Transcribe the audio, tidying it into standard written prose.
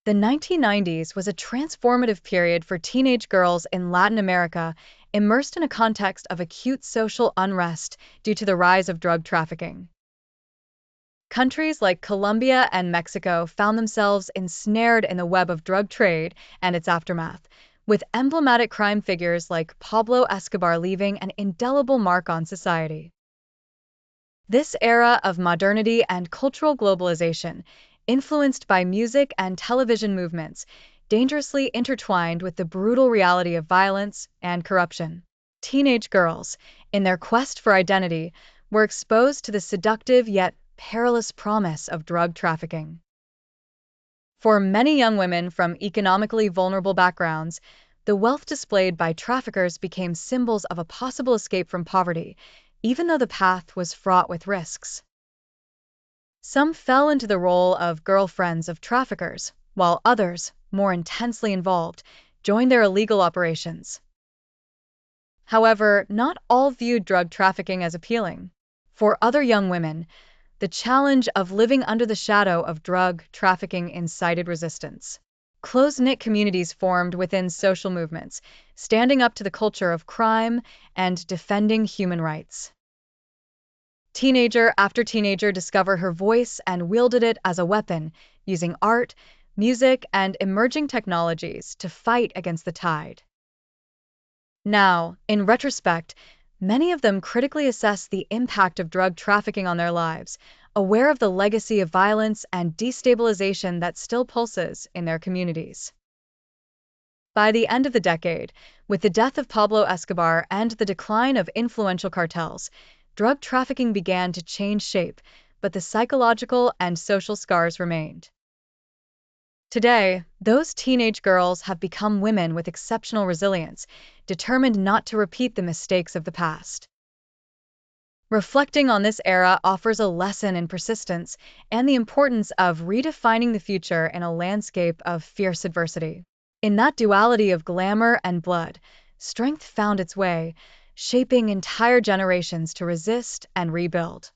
The 1990s was a transformative period for teenage girls in Latin America, immersed in a context of acute social unrest due to the rise of drug trafficking. Countries like Colombia and Mexico found themselves ensnared in the web of drug trade and its aftermath, with emblematic crime figures like Pablo Escobar leaving an indelible mark on society. This era of modernity and cultural globalization, influenced by music and television movements, dangerously intertwined with the brutal reality of violence and corruption. Teenage girls, in their quest for identity, were exposed to the seductive yet perilous promise of drug trafficking. For many young women from economically vulnerable backgrounds, the wealth displayed by traffickers became symbols of a possible escape from poverty, even though the path was fraught with risks. Some fell into the role of girlfriends of traffickers, while others, more intensely involved, joined their illegal operations. However, not all viewed drug trafficking as appealing. For other young women, the challenge of living under the shadow of drug trafficking incited resistance. Close-knit communities formed within social movements, standing up to the culture of crime and defending human rights. Teenager after teenager discovered her voice and wielded it as a weapon, using art, music, and emerging technologies to fight against the tide. Now, in retrospect, many of them critically assess the impact of drug trafficking on their lives, aware of the legacy of violence and destabilization that still pulses in their communities. By the end of the decade, with the death of Pablo Escobar and the decline of influential cartels, drug trafficking began to change shape, but the psychological and social scars remained. Today, those teenage girls have become women with exceptional resilience, determined not to repeat the mistakes of the past. Reflecting on this era offers a lesson in persistence and the importance of redefining the future in a landscape of fierce adversity. In that duality of glamour and blood, strength found its way, shaping entire generations to resist and rebuild.